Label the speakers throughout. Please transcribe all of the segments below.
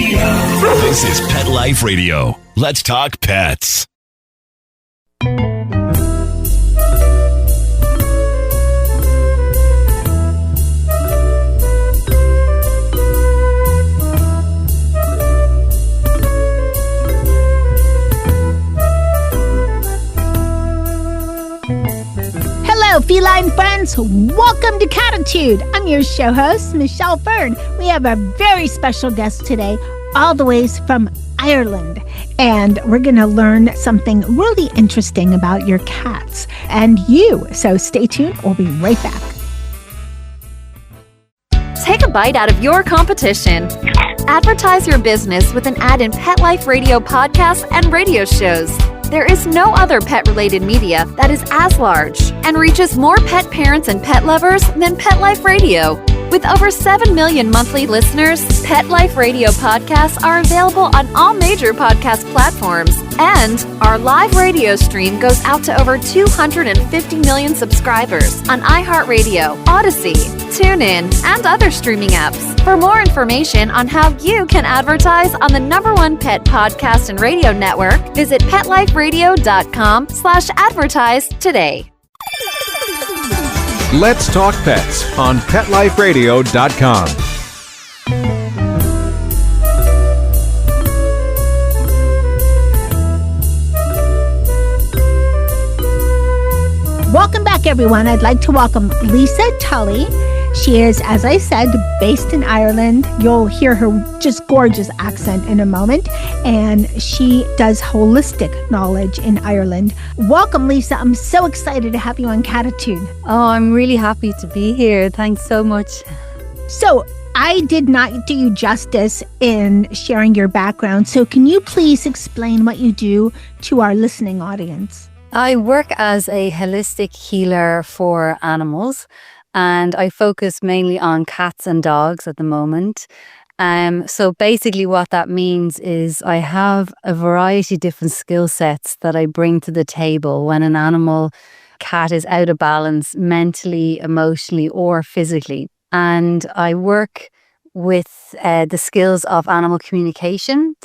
Speaker 1: This is Pet Life Radio. Let's talk pets.
Speaker 2: Hello, feline friends. Welcome to Cattitude. I'm your show host, Michelle Fern. We have a very special guest today, all the way from Ireland. And we're going to learn something really interesting about your cats and you. So stay tuned. We'll be right back.
Speaker 3: Take a bite out of your competition. Advertise your business with an ad in Pet Life Radio podcasts and radio shows. There is no other pet-related media that is as large and reaches more pet parents and pet lovers than Pet Life Radio. With over 7 million monthly listeners, Pet Life Radio podcasts are available on all major podcast platforms. And our live radio stream goes out to over 250 million subscribers on iHeartRadio, Odyssey, TuneIn, and other streaming apps. For more information on how you can advertise on the #1 pet podcast and radio network, visit PetLifeRadio.com/advertise today.
Speaker 4: Let's Talk Pets on PetLifeRadio.com.
Speaker 2: Welcome back, everyone. I'd like to welcome Lisa Tully. She is, as I said, based in Ireland. You'll hear her just gorgeous accent in a moment. And she does holistic knowledge in Ireland. Welcome, Lisa. I'm so excited to have you on Cattitude.
Speaker 5: Oh, I'm really happy to be here. Thanks so much.
Speaker 2: So I did not do you justice in sharing your background. So can you please explain what you do to our listening audience?
Speaker 5: I work as a holistic healer for animals, and I focus mainly on cats and dogs at the moment. So basically what that means is I have a variety of different skill sets that I bring to the table when an animal, cat, is out of balance mentally, emotionally, or physically. And I work with the skills of animal communication,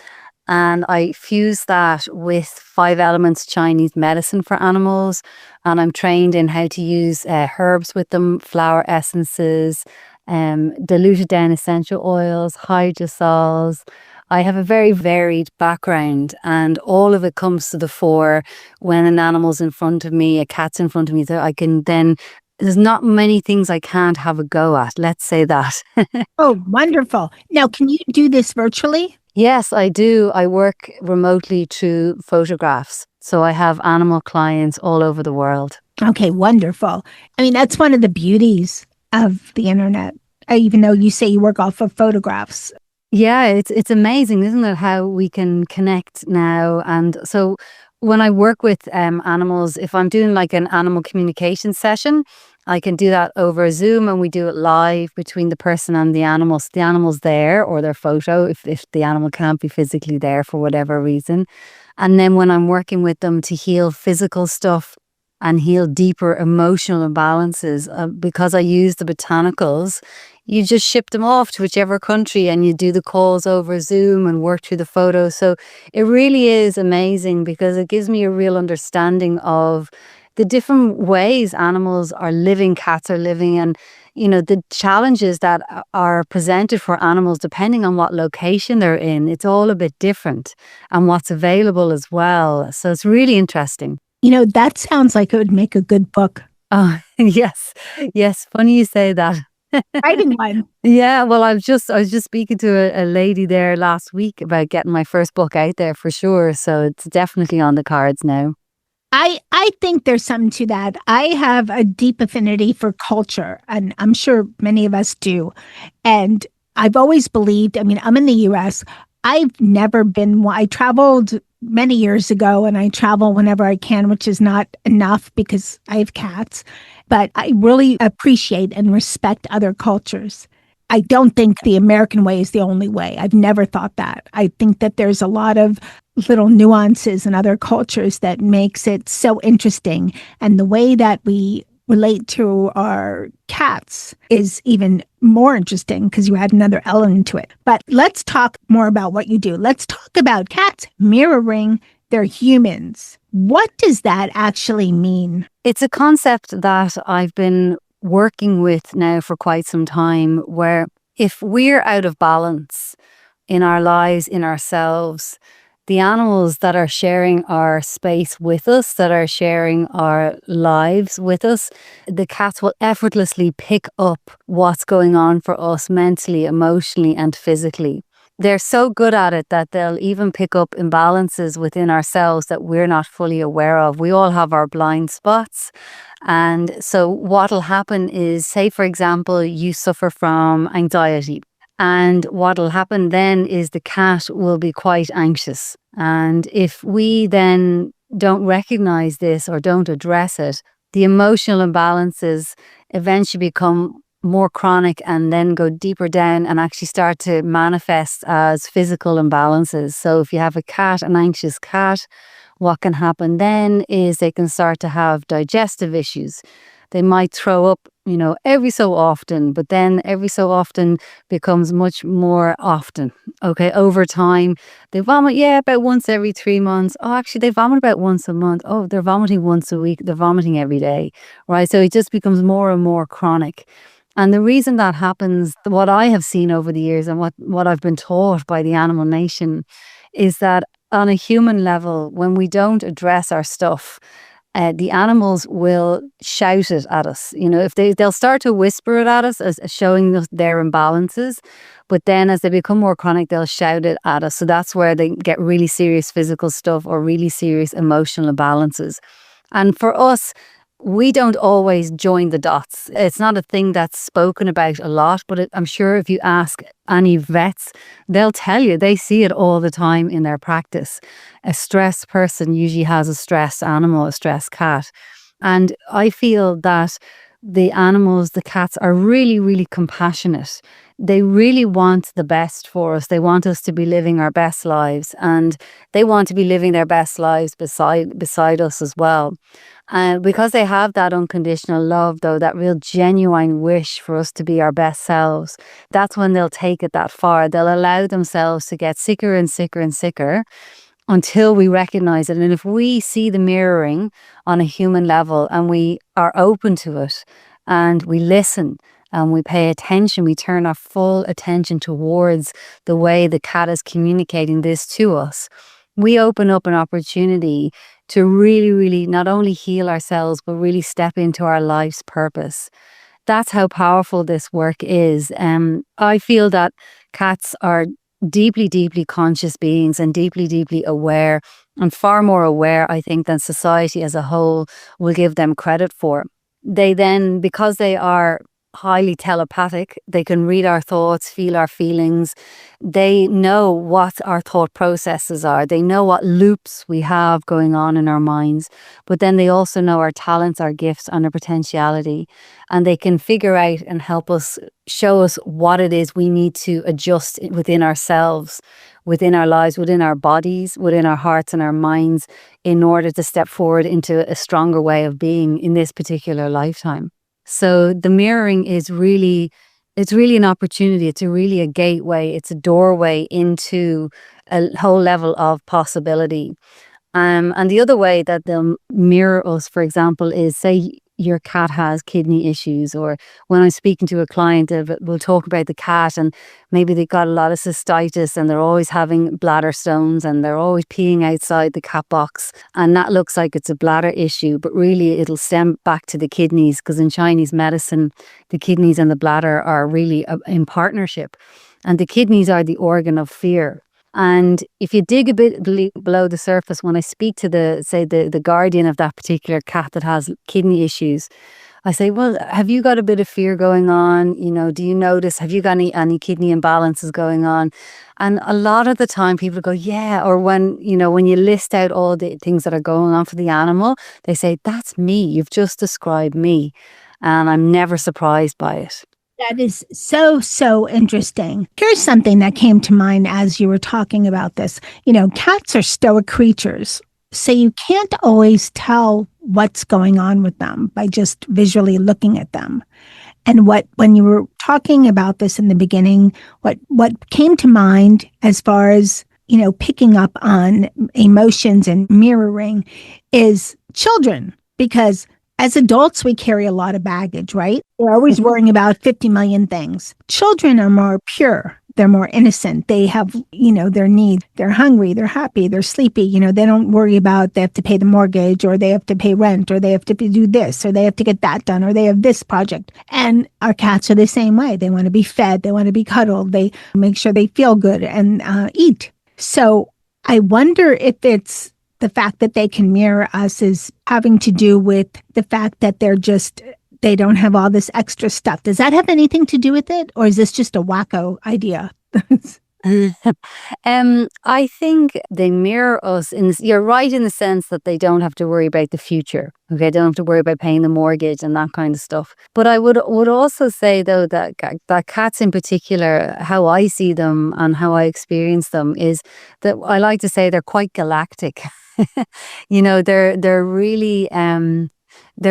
Speaker 5: and I fuse that with 5 elements Chinese medicine for animals. And I'm trained in how to use herbs with them, flower essences, diluted down essential oils, hydrosols. I have a very varied background, and all of it comes to the fore when an animal's in front of me, a cat's in front of me. So I can then, there's not many things I can't have a go at. Let's say that.
Speaker 2: Oh, wonderful. Now, can you do this virtually?
Speaker 5: Yes, I do. I work remotely through photographs. So I have animal clients all over the world.
Speaker 2: Okay, wonderful. I mean, that's one of the beauties of the internet, even though you say you work off of photographs.
Speaker 5: Yeah, it's amazing, isn't it, how we can connect now. And so when I work with animals, if I'm doing like an animal communication session, I can do that over Zoom, and we do it live between the person and the animal. So the animal's there, or their photo, if the animal can't be physically there for whatever reason. And then when I'm working with them to heal physical stuff and heal deeper emotional imbalances, because I use the botanicals, you just ship them off to whichever country and you do the calls over Zoom and work through the photos. So it really is amazing because it gives me a real understanding of the different ways animals are living, cats are living, and the challenges that are presented for animals depending on what location they're in. It's all a bit different, and what's available as well. So it's really interesting.
Speaker 2: That sounds like it would make a good book.
Speaker 5: Oh, yes. Funny you say that.
Speaker 2: Writing one.
Speaker 5: Yeah, well, I was just speaking to a lady there last week about getting my first book out there for sure. So it's definitely on the cards now.
Speaker 2: I think there's something to that. I have a deep affinity for culture, and I'm sure many of us do. And I've always believed, I'm in the US. I've never been, I traveled many years ago, and I travel whenever I can, which is not enough because I have cats. But I really appreciate and respect other cultures. I don't think the American way is the only way. I've never thought that. I think that there's a lot of little nuances in other cultures that makes it so interesting. And the way that we relate to our cats is even more interesting because you add another element to it. But let's talk more about what you do. Let's talk about cats mirroring their humans. What does that actually mean?
Speaker 5: It's a concept that I've been working with now for quite some time, where if we're out of balance in our lives, in ourselves, the animals that are sharing our space with us, that are sharing our lives with us, the cats will effortlessly pick up what's going on for us mentally, emotionally, and physically. They're so good at it that they'll even pick up imbalances within ourselves that we're not fully aware of. We all have our blind spots. And so what'll happen is, say, for example, you suffer from anxiety. And what'll happen then is the cat will be quite anxious. And if we then don't recognize this or don't address it, the emotional imbalances eventually become more chronic and then go deeper down and actually start to manifest as physical imbalances. So if you have a cat, an anxious cat, what can happen then is they can start to have digestive issues. They might throw up, every so often, but then every so often becomes much more often. Okay, over time, they vomit, about once every 3 months. Oh, actually, they vomit about once a month. Oh, they're vomiting once a week. They're vomiting every day, right? So it just becomes more and more chronic. And the reason that happens, what I have seen over the years and what I've been taught by the animal nation, is that on a human level, when we don't address our stuff, the animals will shout it at us. If they'll start to whisper it at us as showing us their imbalances, but then as they become more chronic, they'll shout it at us. So that's where they get really serious physical stuff or really serious emotional imbalances. And for us, we don't always join the dots. It's not a thing that's spoken about a lot, but I'm sure if you ask any vets, they'll tell you they see it all the time in their practice. A stressed person usually has a stressed animal, a stressed cat. And I feel that the animals, the cats, are really, really compassionate. They really want the best for us. They want us to be living our best lives, and they want to be living their best lives beside us as well. And because they have that unconditional love, though, that real genuine wish for us to be our best selves, that's when they'll take it that far. They'll allow themselves to get sicker and sicker and sicker until we recognize it. And if we see the mirroring on a human level and we are open to it and we listen and we pay attention, we turn our full attention towards the way the cat is communicating this to us, we open up an opportunity to really, really not only heal ourselves, but really step into our life's purpose. That's how powerful this work is. I feel that cats are deeply, deeply conscious beings and deeply, deeply aware, and far more aware, I think, than society as a whole will give them credit for. They then, because they are highly telepathic, they can read our thoughts, feel our feelings. They know what our thought processes are. They know what loops we have going on in our minds. But then they also know our talents, our gifts, and our potentiality. And they can figure out and help us, show us what it is we need to adjust within ourselves, within our lives, within our bodies, within our hearts and our minds, in order to step forward into a stronger way of being in this particular lifetime. So the mirroring is really, it's really an opportunity. It's really a gateway. It's a doorway into a whole level of possibility. And the other way that they'll mirror us, for example, is, say your cat has kidney issues, or when I'm speaking to a client, we'll talk about the cat and maybe they've got a lot of cystitis and they're always having bladder stones and they're always peeing outside the cat box, and that looks like it's a bladder issue, but really it'll stem back to the kidneys, because in Chinese medicine the kidneys and the bladder are really in partnership, and the kidneys are the organ of fear. And if you dig a bit below the surface, when I speak to the guardian of that particular cat that has kidney issues, I say, well, have you got a bit of fear going on? Do you notice, have you got any kidney imbalances going on? And a lot of the time people go, yeah. Or when you list out all the things that are going on for the animal, they say, that's me. You've just described me. And I'm never surprised by it.
Speaker 2: That is so, so interesting. Here's something that came to mind as you were talking about this. Cats are stoic creatures. So you can't always tell what's going on with them by just visually looking at them. And when you were talking about this in the beginning, what came to mind as far as, picking up on emotions and mirroring is children, because as adults, we carry a lot of baggage, right? We're always worrying about 50 million things. Children are more pure. They're more innocent. They have, their needs. They're hungry. They're happy. They're sleepy. They don't worry about they have to pay the mortgage, or they have to pay rent, or they have to do this, or they have to get that done, or they have this project. And our cats are the same way. They want to be fed. They want to be cuddled. They make sure they feel good and eat. So I wonder if it's the fact that they can mirror us is having to do with the fact that they don't have all this extra stuff. Does that have anything to do with it? Or is this just a wacko idea?
Speaker 5: I think they mirror us. You're right in the sense that they don't have to worry about the future. Okay, they don't have to worry about paying the mortgage and that kind of stuff. But I would also say though that cats in particular, how I see them and how I experience them is that I like to say they're quite galactic. They're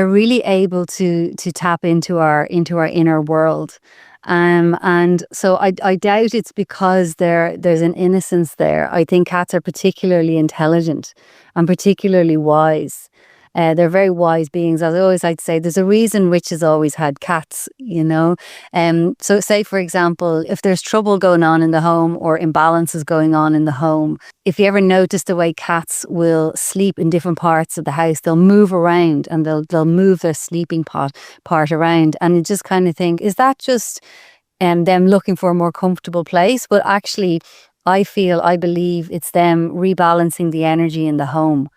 Speaker 5: really able to tap into our inner world. And so I doubt it's because there's an innocence there. I think cats are particularly intelligent and particularly wise. They're very wise beings. As I always like to say, there's a reason witches always had cats, So say, for example, if there's trouble going on in the home or imbalances going on in the home, if you ever notice the way cats will sleep in different parts of the house, they'll move around and they'll move their sleeping part around. And you just kind of think, is that just them looking for a more comfortable place? But actually, I believe it's them rebalancing the energy in the home.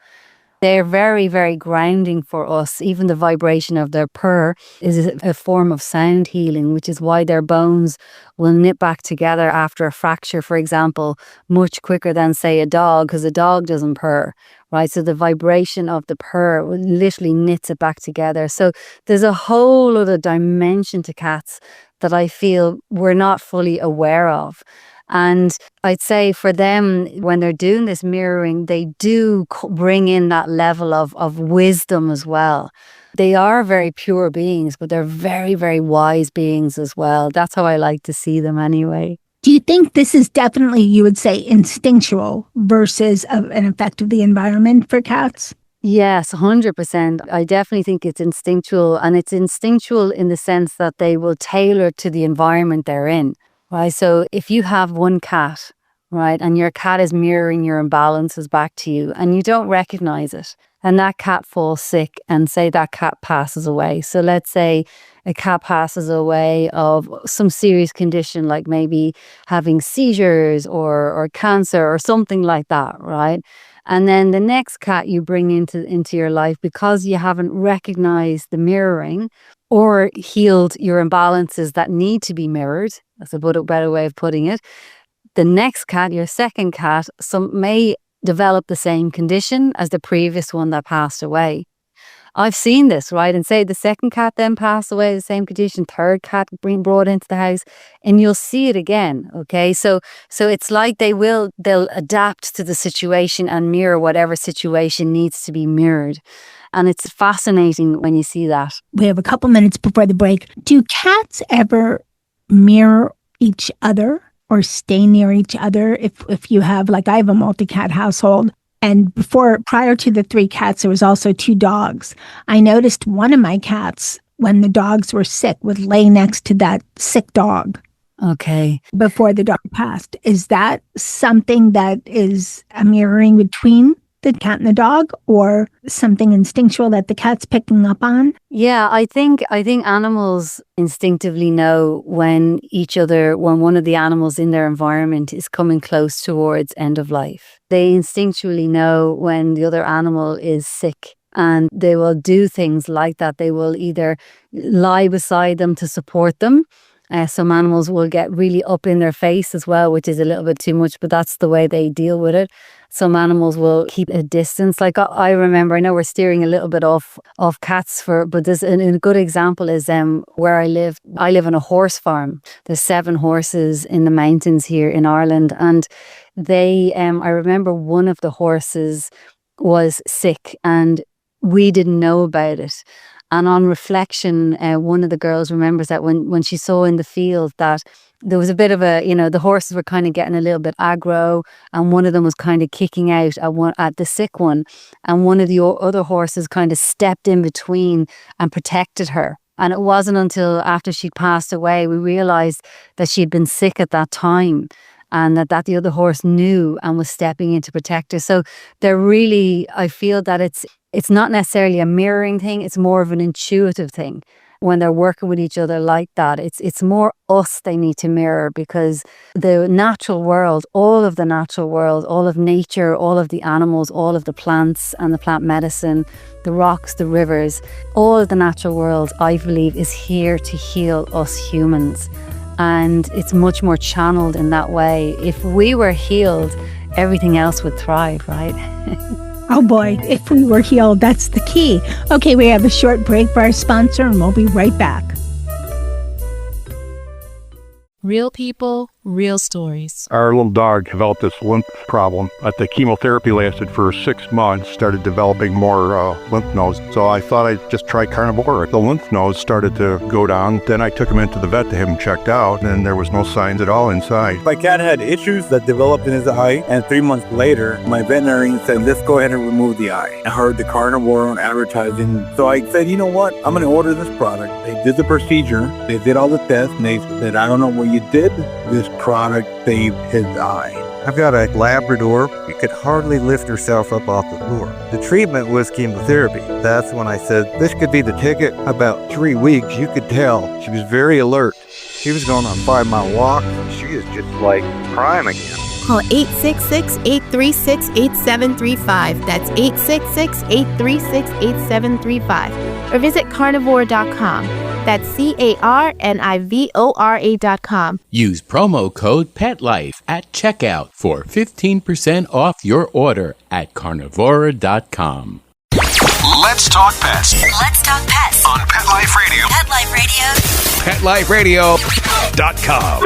Speaker 5: They're very, very grounding for us. Even the vibration of their purr is a form of sound healing, which is why their bones will knit back together after a fracture, for example, much quicker than, say, a dog, because a dog doesn't purr, right? So the vibration of the purr literally knits it back together. So there's a whole other dimension to cats that I feel we're not fully aware of. And I'd say for them, when they're doing this mirroring, they do bring in that level of wisdom as well. They are very pure beings, but they're very, very wise beings as well. That's how I like to see them anyway.
Speaker 2: Do you think this is definitely, you would say, instinctual versus an effect of the environment for cats?
Speaker 5: Yes, 100%. I definitely think it's instinctual, and it's instinctual in the sense that they will tailor to the environment they're in. Right, so if you have one cat, right, and your cat is mirroring your imbalances back to you and you don't recognize it, and that cat falls sick, and say that cat passes away. So let's say a cat passes away of some serious condition, like maybe having seizures or cancer or something like that, right? And then the next cat you bring into your life, because you haven't recognized the mirroring or healed your imbalances that need to be mirrored, that's a better way of putting it. The next cat, your second cat, may develop the same condition as the previous one that passed away. I've seen this, right? And say the second cat then passed away, the same condition, third cat brought into the house, and you'll see it again, okay? So it's like they'll adapt to the situation and mirror whatever situation needs to be mirrored. And it's fascinating when you see that.
Speaker 2: We have a couple minutes before the break. Do cats ever mirror each other or stay near each other? If you have, like, I have a multi-cat household, and prior to the 3 cats, there was also 2 dogs. I noticed one of my cats, when the dogs were sick, would lay next to that sick dog.
Speaker 5: Okay.
Speaker 2: Before the dog passed. Is that something that is a mirroring between the cat and the dog, or something instinctual that the cat's picking up on?
Speaker 5: Yeah, I think animals instinctively know when one of the animals in their environment is coming close towards end of life. They instinctually know when the other animal is sick, and they will do things like that. They will either lie beside them to support them. Some animals will get really up in their face as well, which is a little bit too much, but that's the way they deal with it. Some animals will keep a distance. Like I remember, I know we're steering a little bit off cats, but there's a good example is where I live. I live on a horse farm. There's 7 horses in the mountains here in Ireland, and they I remember one of the horses was sick and we didn't know about it. And on reflection, one of the girls remembers that when she saw in the field that there was a bit of the horses were kind of getting a little bit aggro, and one of them was kind of kicking out at the sick one, and one of the other horses kind of stepped in between and protected her. And it wasn't until after she'd passed away we realized that she'd been sick at that time, and that the other horse knew and was stepping in to protect her. So I feel that it's not necessarily a mirroring thing, it's more of an intuitive thing. When they're working with each other like that, it's more us they need to mirror, because the natural world, all of the natural world, all of nature, all of the animals, all of the plants and the plant medicine, the rocks, the rivers, all of the natural world, I believe, is here to heal us humans. And it's much more channeled in that way. If we were healed, everything else would thrive, right?
Speaker 2: Oh boy, if we were healed, that's the key. Okay, we have a short break for our sponsor and we'll be right back.
Speaker 6: Real people, real stories.
Speaker 7: Our little dog developed this lymph problem. The chemotherapy lasted for 6 months, started developing more lymph nodes. So I thought I'd just try carnivore. The lymph nodes started to go down. Then I took him into the vet to have him checked out, and there was no signs at all inside.
Speaker 8: My cat had issues that developed in his eye, and 3 months later, my veterinarian said, let's go ahead and remove the eye. I heard the carnivore on advertising, so I said, you know what? I'm going to order this product. They did the procedure, they did all the tests, and they said, I don't know what you did. This product saved his eye.
Speaker 9: I've got a Labrador. She could hardly lift herself up off the floor. The treatment was chemotherapy. That's when I said, this could be the ticket. About 3 weeks, you could tell she was very alert. She was going on a 5-mile walk. She is just like prime again.
Speaker 10: Call 866-836-8735. That's 866-836-8735. Or visit carnivore.com. That's carnivora.com.
Speaker 11: Use promo code PETLIFE at checkout for 15% off your order at carnivora.com.
Speaker 1: Let's talk pets.
Speaker 3: Let's talk pets
Speaker 1: On Pet Life Radio.
Speaker 3: Pet Life Radio.
Speaker 1: PetLifeRadio.com.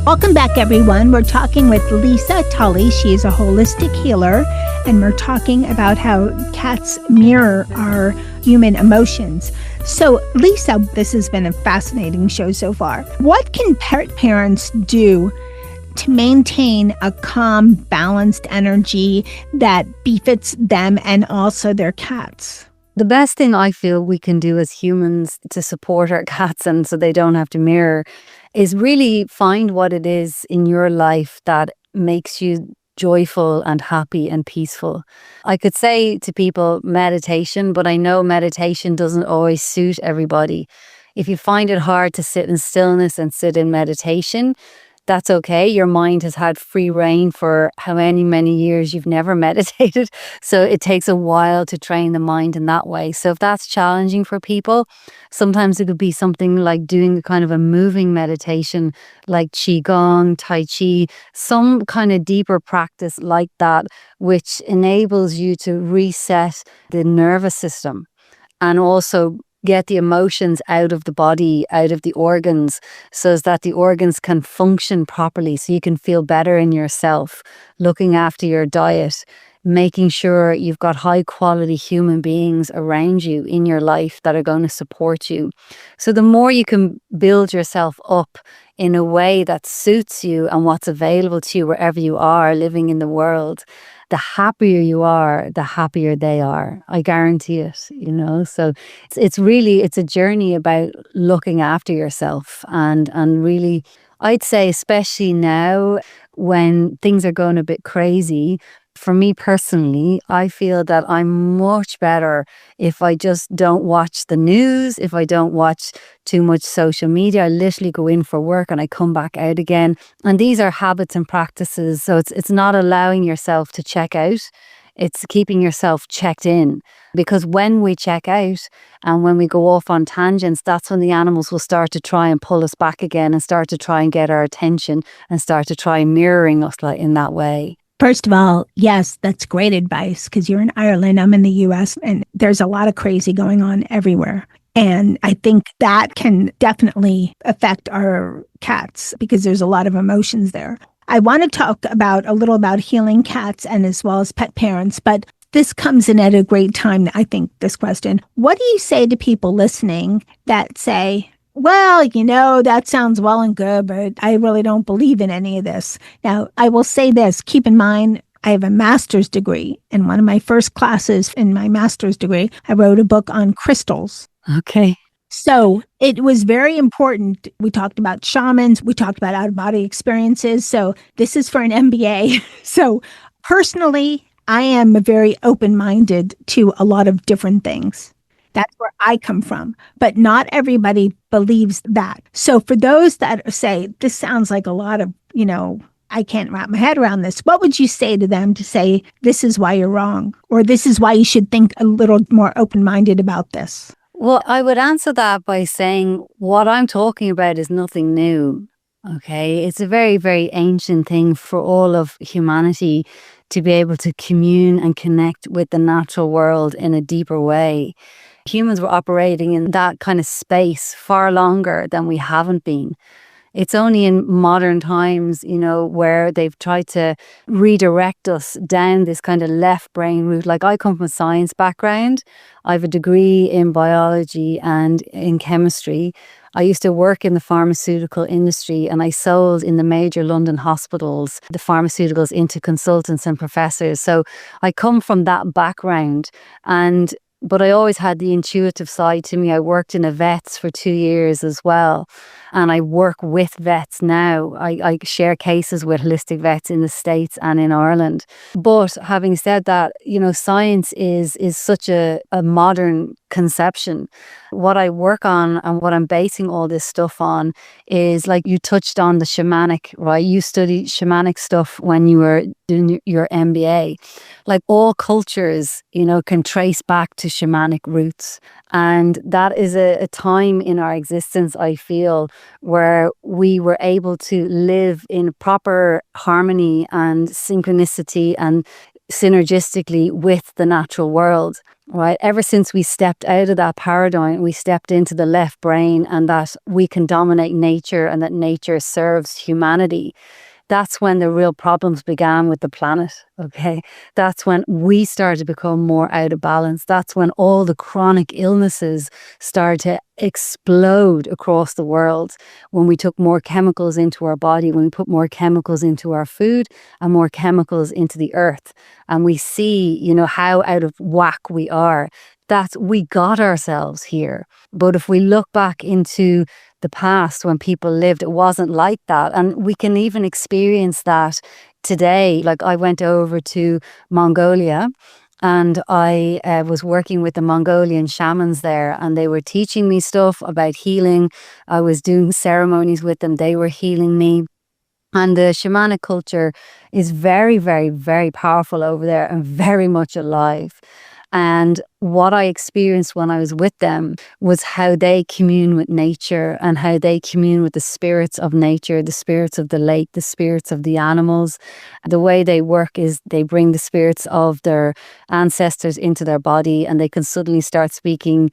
Speaker 2: Welcome back, everyone. We're talking with Lisa Tully. She is a holistic healer, and we're talking about how cats mirror our human emotions. So, Lisa, this has been a fascinating show so far. What can pet parents do to maintain a calm, balanced energy that befits them and also their cats?
Speaker 5: The best thing I feel we can do as humans to support our cats and so they don't have to mirror is really find what it is in your life that makes you joyful and happy and peaceful. I could say to people meditation, but I know meditation doesn't always suit everybody. If you find it hard to sit in stillness and sit in meditation, that's okay. Your mind has had free reign for how many years you've never meditated. So it takes a while to train the mind in that way. So if that's challenging for people, sometimes it could be something like doing kind of a moving meditation like Qigong, Tai Chi, some kind of deeper practice like that, which enables you to reset the nervous system and also get the emotions out of the body, out of the organs, so that the organs can function properly, so you can feel better in yourself, looking after your diet, making sure you've got high quality human beings around you in your life that are going to support you. So the more you can build yourself up in a way that suits you and what's available to you wherever you are living in the world, the happier you are, the happier they are. I guarantee it, So it's a journey about looking after yourself and really, I'd say especially now when things are going a bit crazy, for me personally, I feel that I'm much better if I just don't watch the news, if I don't watch too much social media. I literally go in for work and I come back out again. And these are habits and practices. So it's not allowing yourself to check out. It's keeping yourself checked in. Because when we check out and when we go off on tangents, that's when the animals will start to try and pull us back again and start to try and get our attention and start to try mirroring us like in that way.
Speaker 2: First of all, yes, that's great advice because you're in Ireland, I'm in the US, and there's a lot of crazy going on everywhere. And I think that can definitely affect our cats because there's a lot of emotions there. I want to talk a little about healing cats and as well as pet parents, but this comes in at a great time, I think, this question. What do you say to people listening that say, well, that sounds well and good, but I really don't believe in any of this? Now, I will say this, keep in mind, I have a master's degree. And one of my first classes in my master's degree, I wrote a book on crystals.
Speaker 5: Okay.
Speaker 2: So it was very important. We talked about shamans. We talked about out-of-body experiences. So this is for an MBA. So personally, I am very open-minded to a lot of different things. That's where I come from. But not everybody believes that. So for those that say, this sounds like a lot of, I can't wrap my head around this, what would you say to them to say, this is why you're wrong? Or this is why you should think a little more open-minded about this?
Speaker 5: Well, I would answer that by saying what I'm talking about is nothing new. Okay. It's a very, very ancient thing for all of humanity to be able to commune and connect with the natural world in a deeper way. Humans were operating in that kind of space far longer than we haven't been. It's only in modern times, where they've tried to redirect us down this kind of left brain route. Like I come from a science background. I have a degree in biology and in chemistry. I used to work in the pharmaceutical industry and I sold in the major London hospitals the pharmaceuticals into consultants and professors. So I come from that background but I always had the intuitive side to me. I worked in a vet's for 2 years as well. And I work with vets now. I share cases with holistic vets in the States and in Ireland. But having said that, science is such a modern conception. What I work on and what I'm basing all this stuff on is, like you touched on, the shamanic, right? You studied shamanic stuff when you were doing your MBA. Like all cultures, can trace back to shamanic roots. And that is a time in our existence, I feel, where we were able to live in proper harmony and synchronicity and synergistically with the natural world, right? Ever since we stepped out of that paradigm, we stepped into the left brain and that we can dominate nature and that nature serves humanity. That's when the real problems began with the planet, okay? That's when we started to become more out of balance. That's when all the chronic illnesses started to explode across the world, when we took more chemicals into our body, when we put more chemicals into our food and more chemicals into the earth. And we see, how out of whack we are. We got ourselves here. But if we look back into the past when people lived, it wasn't like that. And we can even experience that today. Like I went over to Mongolia and I was working with the Mongolian shamans there, and they were teaching me stuff about healing. I was doing ceremonies with them. They were healing me. And the shamanic culture is very, very, very powerful over there and very much alive. And what I experienced when I was with them was how they commune with nature and how they commune with the spirits of nature, the spirits of the lake, the spirits of the animals. The way they work is they bring the spirits of their ancestors into their body, and they can suddenly start speaking,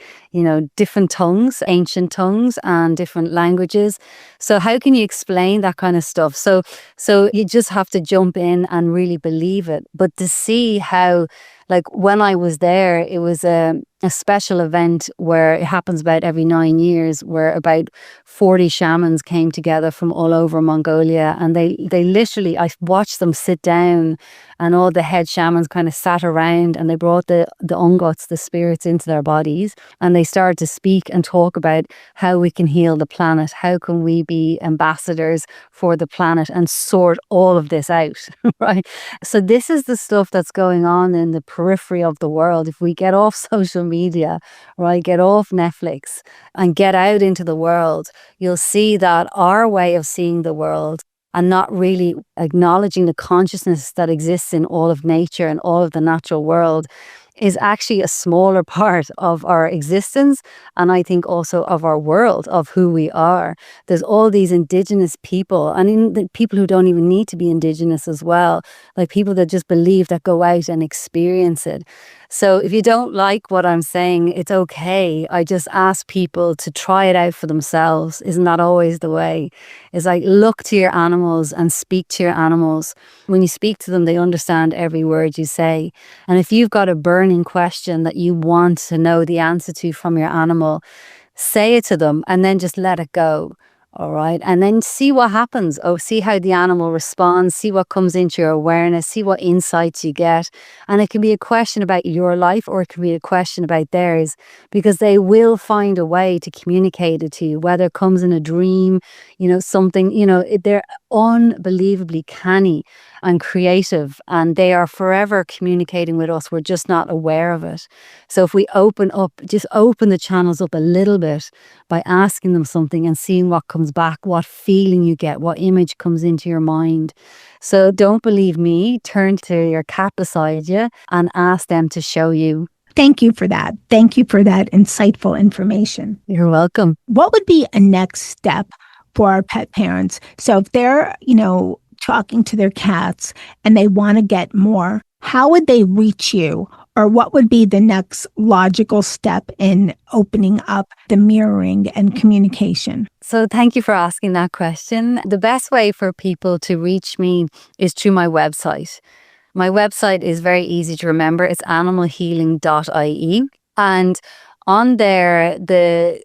Speaker 5: different tongues, ancient tongues and different languages. So how can you explain that kind of stuff? So you just have to jump in and really believe it. But to see how, like when I was there, it was a special event where it happens about every 9 years, where about 40 shamans came together from all over Mongolia, and they literally, I watched them sit down, and all the head shamans kind of sat around, and they brought the unguts, the spirits, into their bodies, and they started to speak and talk about how we can heal the planet, how can we be ambassadors for the planet and sort all of this out, right? So this is the stuff that's going on in the periphery of the world. If we get off social media, right, get off Netflix and get out into the world, you'll see that our way of seeing the world and not really acknowledging the consciousness that exists in all of nature and all of the natural world is actually a smaller part of our existence, and I think also of our world, of who we are. There's all these indigenous people, and the people who don't even need to be indigenous as well, like people that just believe, that go out and experience it. So if you don't like what I'm saying, it's okay. I just ask people to try it out for themselves. Isn't that always the way? It's like, look to your animals and speak to your animals. When you speak to them, they understand every word you say. And if you've got a burning question that you want to know the answer to from your animal, say it to them and then just let it go. All right. And then see what happens. Oh, see how the animal responds, see what comes into your awareness, see what insights you get. And it can be a question about your life or it can be a question about theirs, because they will find a way to communicate it to you, whether it comes in a dream, something, they're unbelievably canny and creative, and they are forever communicating with us. We're just not aware of it. So if we open the channels up a little bit by asking them something and seeing what comes back, what feeling you get, what image comes into your mind. So don't believe me, turn to your cat beside you and ask them to show you.
Speaker 2: Thank you for that. Thank you for that insightful information.
Speaker 5: You're welcome.
Speaker 2: What would be a next step for our pet parents? So if they're, talking to their cats and they want to get more, how would they reach you? Or what would be the next logical step in opening up the mirroring and communication?
Speaker 5: So thank you for asking that question. The best way for people to reach me is through my website. My website is very easy to remember. It's animalhealing.ie. And on there, the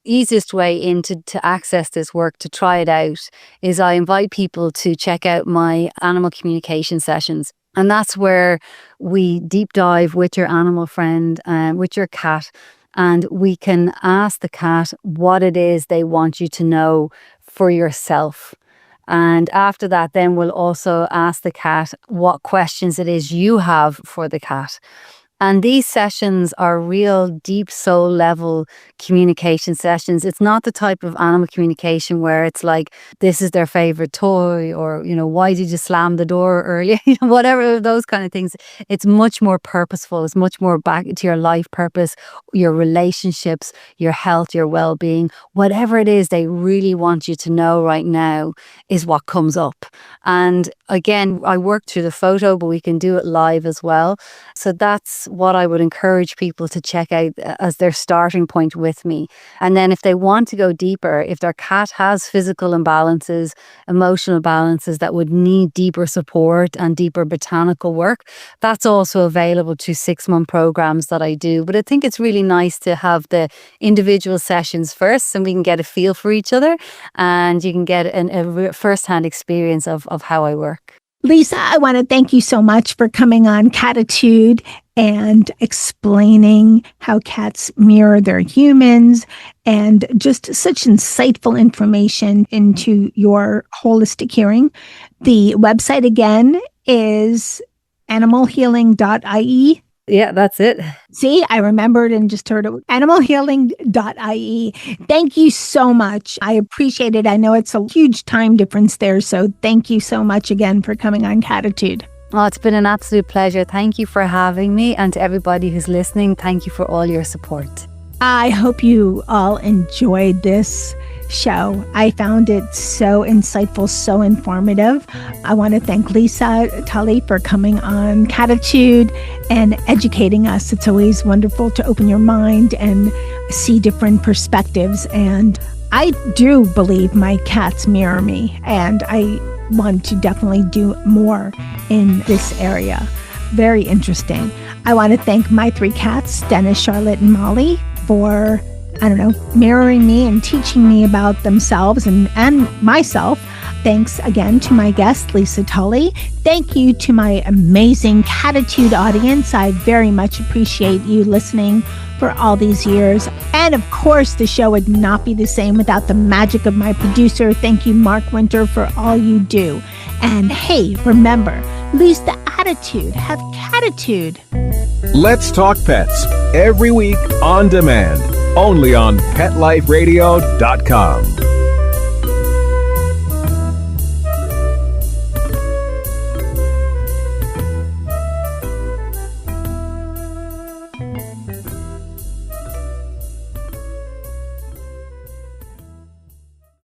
Speaker 5: easiest way to access this work, to try it out, is I invite people to check out my animal communication sessions. And that's where we deep dive with your animal friend, with your cat, and we can ask the cat what it is they want you to know for yourself. And after that, then we'll also ask the cat what questions it is you have for the cat. And these sessions are real deep soul level communication sessions. It's not the type of animal communication where it's like, this is their favorite toy, or, why did you slam the door earlier? Whatever, those kind of things. It's much more purposeful. It's much more back to your life purpose, your relationships, your health, your well-being. Whatever it is they really want you to know right now is what comes up. And again, I work through the photo, but we can do it live as well. So that's what I would encourage people to check out as their starting point with me. And then if they want to go deeper, if their cat has physical imbalances, emotional imbalances that would need deeper support and deeper botanical work, that's also available to 6-month programs that I do. But I think it's really nice to have the individual sessions first, and we can get a feel for each other, and you can get a first-hand experience of how I work.
Speaker 2: Lisa, I want to thank you so much for coming on Cattitude and explaining how cats mirror their humans, and just such insightful information into your holistic hearing. The website again is animalhealing.ie.
Speaker 5: Yeah, that's it.
Speaker 2: See, I remembered and just heard it. Animalhealing.ie. Thank you so much. I appreciate it. I know it's a huge time difference there. So thank you so much again for coming on Cattitude.
Speaker 5: Oh, it's been an absolute pleasure. Thank you for having me. And to everybody who's listening, thank you for all your support.
Speaker 2: I hope you all enjoyed this show. I found it so insightful, so informative. I want to thank Lisa Tully for coming on Cattitude and educating us. It's always wonderful to open your mind and see different perspectives. And I do believe my cats mirror me, and I want to definitely do more in this area. Very interesting. I want to thank my 3 cats, Dennis, Charlotte, and Molly, for mirroring me and teaching me about themselves and myself. Thanks again to my guest, Lisa Tully. Thank you to my amazing Cattitude audience. I very much appreciate you listening for all these years. And of course, the show would not be the same without the magic of my producer. Thank you, Mark Winter, for all you do. And hey, remember, lose the attitude, have Cattitude.
Speaker 4: Let's Talk Pets, every week on demand, only on PetLifeRadio.com.